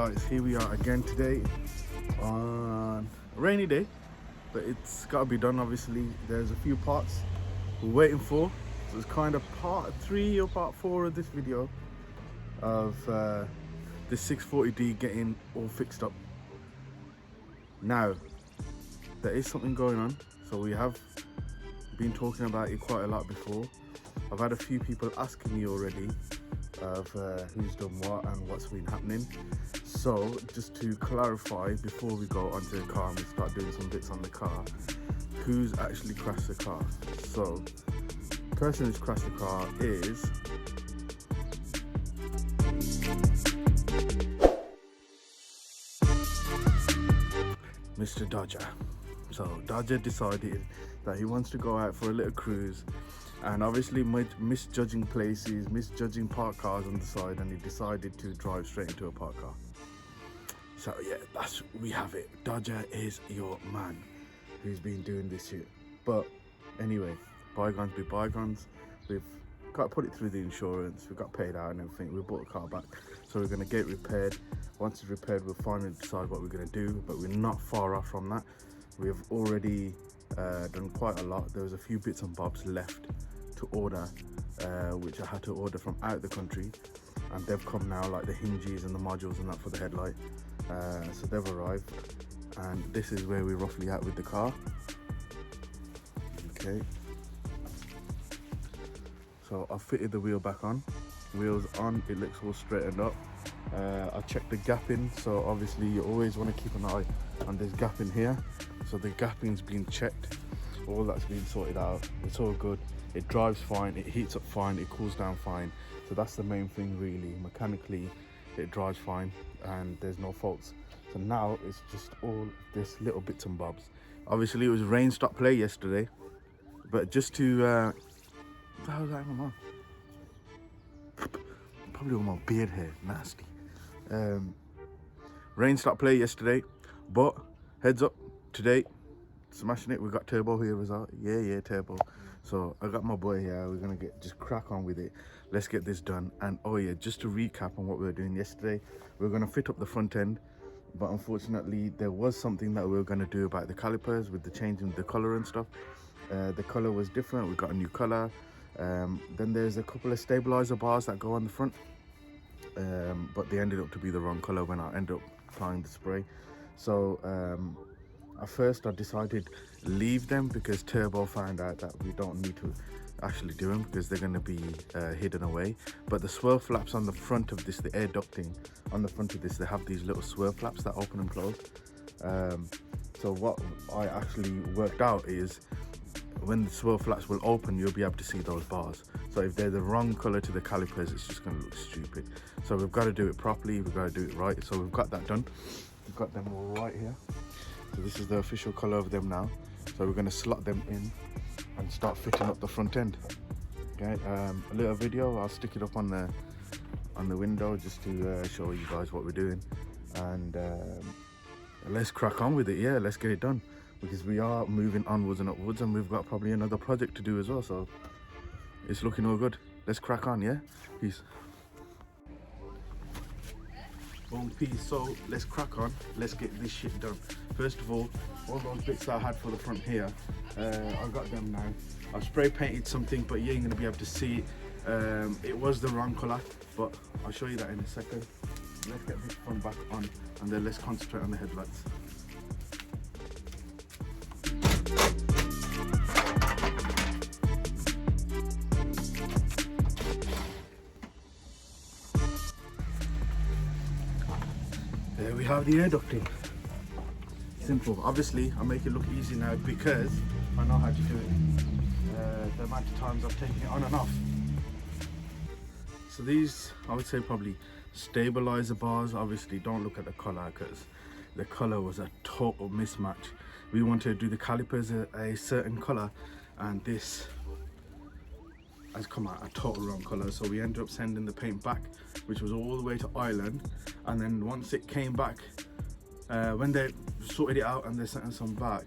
Lights. Here we are again today on a rainy day, but it's got to be done. Obviously there's a few parts we're waiting for, so it's kind of part 3 or part 4 of this video of this 640D getting all fixed up. Now there is something going on, so we have been talking about it quite a lot before. I've had a few people asking me already of who's done what and what's been happening. So just to clarify before we go onto the car and we start doing some bits on the car, who's actually crashed the car. So the person who's crashed the car is Mr. Dodger. So Dodger decided that he wants to go out for a little cruise, and obviously misjudging places, misjudging parked cars on the side, and he decided to drive straight into a parked car. So yeah, we have it. Dodger is your man who's been doing this shit. But anyway, bygones be bygones. We've got to put it through the insurance, we got paid out and everything, we bought the car back, so we're going to get it repaired. Once it's repaired, we'll finally decide what we're going to do, but we're not far off from that. We've already done quite a lot. There was a few bits and bobs left to order, which I had to order from out the country, and they've come now, like the hinges and the modules and that for the headlight. So they've arrived, and this is where we're roughly at with the car. Okay, so I've fitted the wheel back on, wheels on, it looks all straightened up. I checked the gapping, so obviously you always want to keep an eye on this gap in here. So the gapping's been checked, all that's been sorted out, it's all good. It drives fine, it heats up fine, it cools down fine. So that's the main thing really. Mechanically it drives fine and there's no faults. So now it's just all this little bits and bobs. Obviously it was rain stop play yesterday, but just to what the hell was that in my mouth? Probably all my beard hair, nasty. Rain stop play yesterday, but heads up, today smashing it. We got Turbo here as well. Yeah, Turbo. So I got my boy here. We're gonna just crack on with it. Let's get this done. And oh yeah, just to recap on what we were doing yesterday, we were gonna fit up the front end, but unfortunately there was something that we were gonna do about the calipers with the changing the color and stuff. The color was different. We got a new color. Then there's a couple of stabilizer bars that go on the front, but they ended up to be the wrong color when I ended up applying the spray. So at first I decided leave them because Turbo found out that we don't need to actually do them because they're going to be hidden away. But the swirl flaps on the front of this, the air ducting on the front of this, they have these little swirl flaps that open and close. So what I actually worked out is when the swirl flaps will open, you'll be able to see those bars. So if they're the wrong color to the calipers, it's just going to look stupid. So we've got to do it properly, we've got to do it right. So we've got that done. We've got them all right here. So this is the official color of them now. So we're going to slot them in and start fitting up the front end. Okay, a little video, I'll stick it up on the window just to show you guys what we're doing. And let's crack on with it. Yeah, let's get it done, because we are moving onwards and upwards, and we've got probably another project to do as well, so it's looking all good. Let's crack on. Yeah, peace. Boom, peace. So let's crack on, let's get this shit done. First of all those bits that I had for the front here, I got them now. I've spray painted something, but you ain't gonna be able to see it. It was the wrong color, but I'll show you that in a second. Let's get this front back on, and then let's concentrate on the headlights. There we have the air ducting. Simple. Obviously I make it look easy now because I know how to do it. The amount of times I've taken it on and off. So these, I would say, probably stabilizer bars. Obviously don't look at the color because the color was a total mismatch. We wanted to do the calipers a certain color, and this has come out a total wrong color. So we ended up sending the paint back, which was all the way to Ireland. And then once it came back, when they sorted it out and they sent us some back,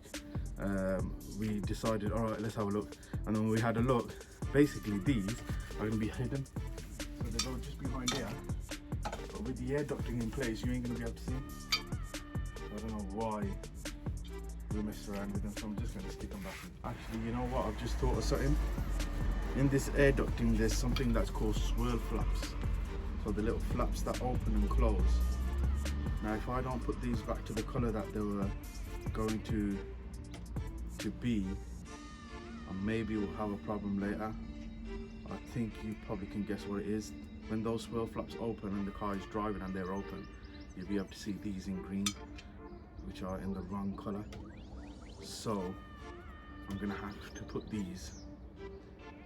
we decided, all right, let's have a look. And then when we had a look, basically these are going to be hidden, so they go just behind here. But with the the air ducting in place, you ain't gonna be able to see them. I don't know why we messed around with them, so I'm just gonna stick them back in. Actually, you know what? I've just thought of something. In this air ducting, there's something that's called swirl flaps. So the little flaps that open and close. Now, if I don't put these back to the color that they were going to be, and maybe we'll have a problem later. I think you probably can guess what it is. When those swirl flaps open and the car is driving and they're open, you'll be able to see these in green, which are in the wrong color. So I'm gonna have to put these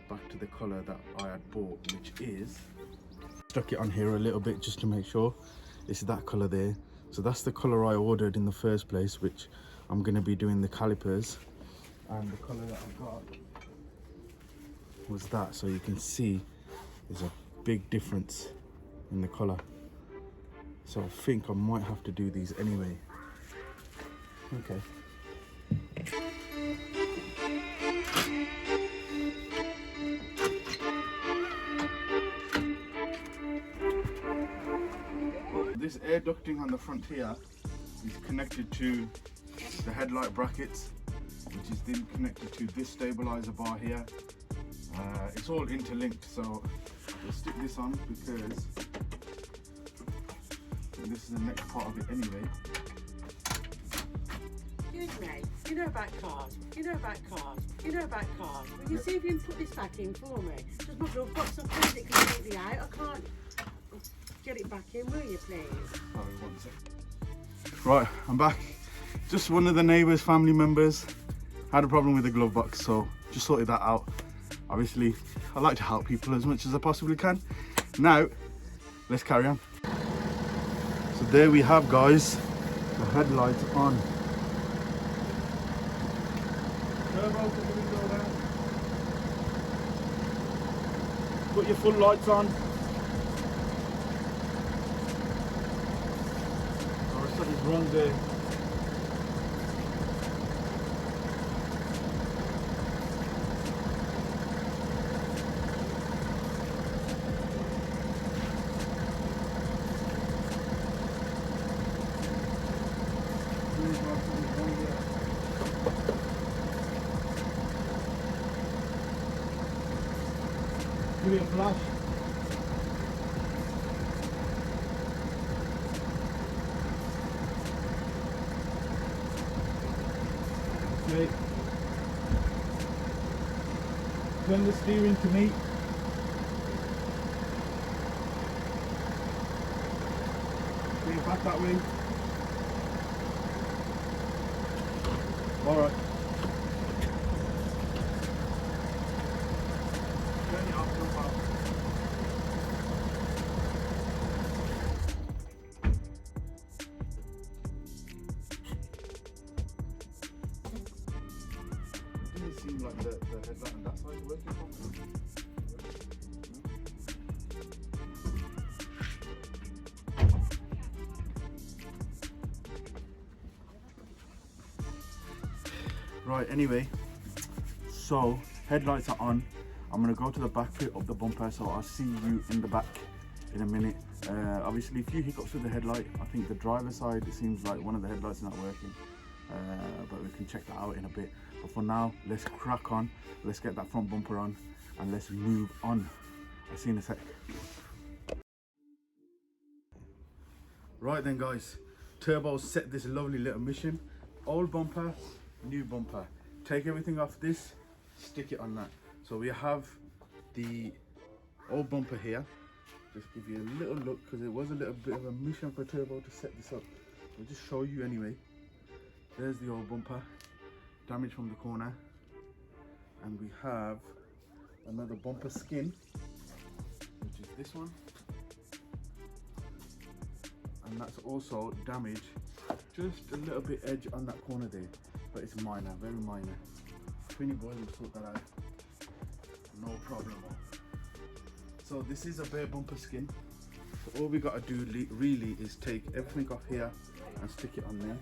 back to the color that I had bought, which is, stuck it on here a little bit just to make sure it's that color there. So that's the color I ordered in the first place, which I'm gonna be doing the calipers, and the color that I got was that. So you can see there's a big difference in the color. So I think I might have to do these anyway. Okay. This air ducting on the front here is connected to the headlight brackets, which is then connected to this stabilizer bar here. It's all interlinked, so we'll stick this on because this is the next part of it anyway. Excuse me, you know about cars, you know about cars, you know about cars. Will you see if you can put this back in for me? Just my glove box, I'm afraid it can take me out. I can't get it back in, will you please? Sorry, 1 sec. Right, I'm back. Just one of the neighbours, family members, had a problem with the glove box, so just sorted that out. Obviously, I like to help people as much as I possibly can. Now, let's carry on. So there we have, guys, the headlights on. Turbo, put the window down. Put your full lights on. Oh, something's wrong there. Give me a flash. Okay. Turn the steering to me. Bring it back that way. All right. Turn it off, jump out. It doesn't seem like the headlight on that side is working properly. Right, anyway, so headlights are on. I'm gonna go to the back bit of the bumper, so I'll see you in the back in a minute. Obviously, a few hiccups with the headlight. I think the driver's side, it seems like one of the headlights is not working, but we can check that out in a bit. But for now, let's crack on. Let's get that front bumper on and let's move on. I'll see you in a sec. Right then, guys, Turbo set this lovely little mission. Old bumper, new bumper. Take everything off this, stick it on that. So we have the old bumper here. Just give you a little look, because it was a little bit of a mission for Turbo to set this up. I'll just show you anyway. There's the old bumper, damage from the corner. And we have another bumper skin, which is this one. And that's also damaged, just a little bit edge on that corner there, but it's minor, very minor. Twinny boy will sort that out, no problem. So this is a bare bumper skin. So all we got to do really is take everything off here and stick it on there.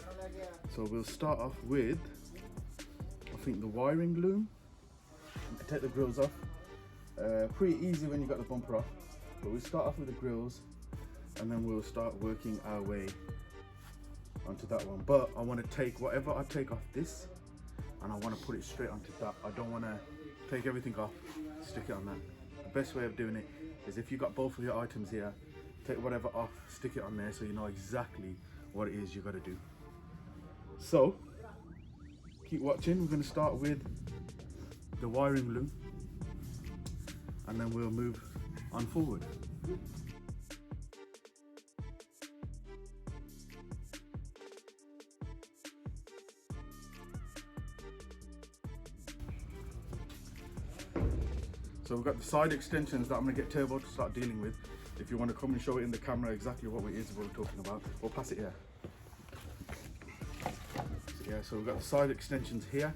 So we'll start off with, I think, the wiring loom. Take the grills off. Pretty easy when you got the bumper off, but we'll start off with the grills. and then we'll start working our way onto that one. But I want to take whatever I take off this, and I want to put it straight onto that. I don't want to take everything off, stick it on that. The best way of doing it is if you got both of your items here, take whatever off, stick it on there, so you know exactly what it is you got to do. So keep watching. We're going to start with the wiring loom, and then we'll move on forward. So we've got the side extensions that I'm going to get Turbo to start dealing with. If you want to come and show it in the camera exactly what it is we're talking about, we'll pass it here. So, yeah, so we've got the side extensions here.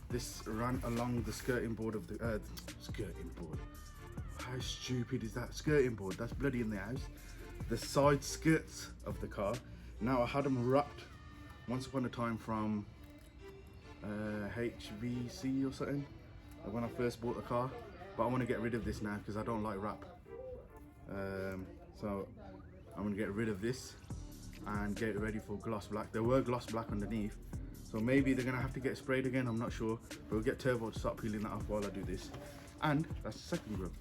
This ran along the skirting board of the skirting board. How stupid is that? Skirting board, that's bloody in the house. The side skirts of the car. Now I had them wrapped once upon a time from HVC or something, when I first bought the car. But I want to get rid of this now because I don't like wrap. So I'm going to get rid of this and get it ready for gloss black. There were gloss black underneath, so maybe they're going to have to get sprayed again, I'm not sure. But we'll get Turbo to start peeling that off while I do this. And that's the second grill.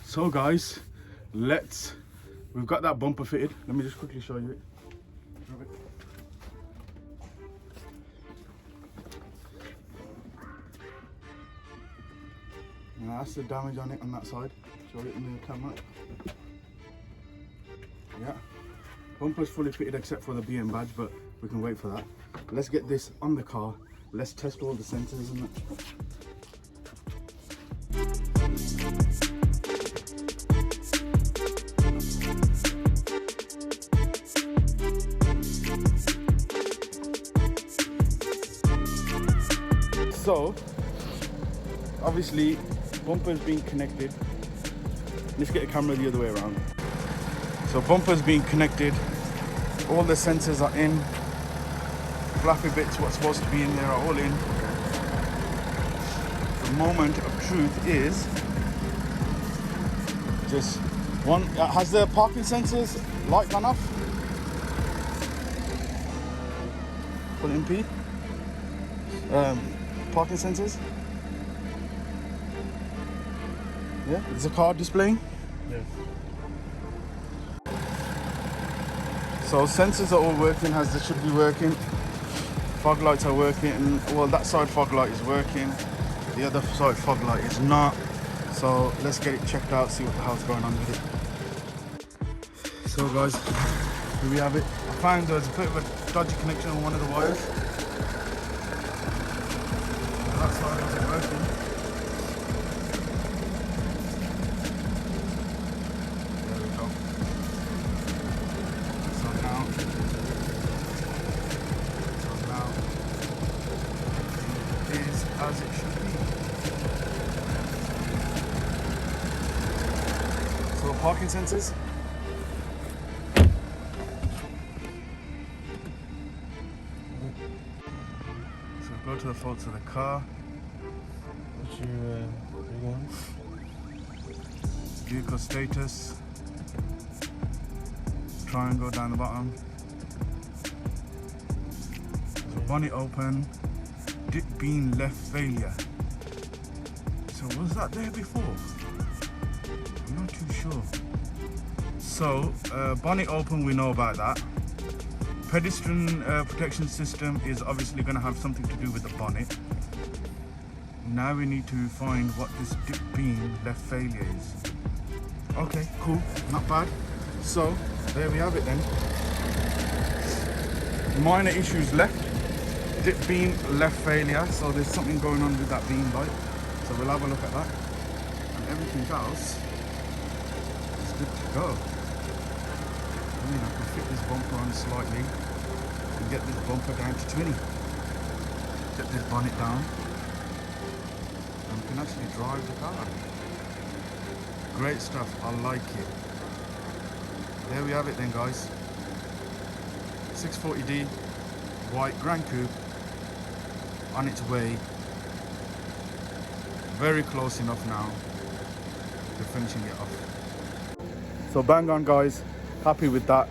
So guys, we've got that bumper fitted. Let me just quickly show you it. Now that's the damage on it on that side. Show it in the camera. Yeah, bumper's fully fitted except for the BM badge, but we can wait for that. Let's get this on the car. Let's test all the sensors and that. So, obviously, bumper's being connected. Let's get the camera the other way around. So, bumper's being connected. All the sensors are in. Flappy bits, what's supposed to be in there, are all in. The moment of truth is just one. Has the parking sensors light gone off? Put it in P. Parking sensors. Yeah, is the car displaying? Yes. So sensors are all working as they should be working. Fog lights are working. Well, that side fog light is working. The other side fog light is not. So let's get it checked out, see what the hell's going on with it. So guys, here we have it. I found there's a bit of a dodgy connection on one of the wires. That side wasn't working. There we go. So now it is as it should be. So parking sensors. Go to the faults of the car. What's your Vehicle status. Triangle down the bottom. So bonnet open. Dip being left failure. So was that there before? I'm not too sure. So bonnet open, we know about that. pedestrian protection system is obviously going to have something to do with the bonnet. Now we need to find what this dip beam left failure is. Okay, cool, not bad. So there we have it then. Minor issues left. Dip beam left failure. So there's something going on with that beam light. So we'll have a look at that. And everything else is good to go. I mean, I can fit this bumper on slightly and get this bumper down to 20. Get this bonnet down. And we can actually drive the car. Great stuff, I like it. There we have it then, guys. 640D white Grand Coupe on its way. Very close enough now to finishing it off. So bang on, guys. Happy with that.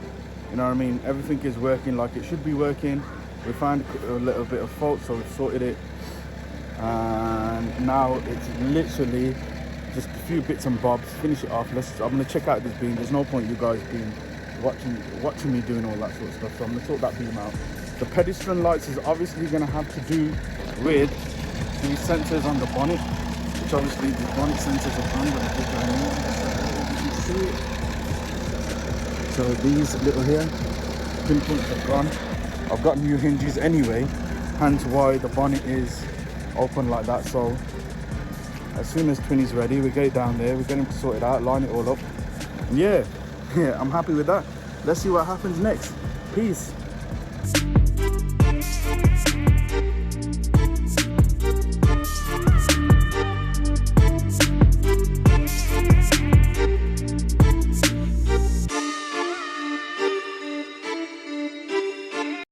You know what I mean? Everything is working like it should be working. We found a little bit of fault, so we've sorted it. And now it's literally just a few bits and bobs. Finish it off. I'm gonna check out this beam. There's no point you guys being watching me doing all that sort of stuff. So I'm gonna sort that beam out. The pedestrian lights is obviously gonna have to do with these sensors on the bonnet, which obviously the bonnet sensors are on. But you can see it. So these little here pinpoints are gone. I've got new hinges anyway, hence why the bonnet is open like that. So as soon as Twinny's ready, we get it down there, we get him to sort it out, line it all up. And yeah, I'm happy with that. Let's see what happens next. Peace.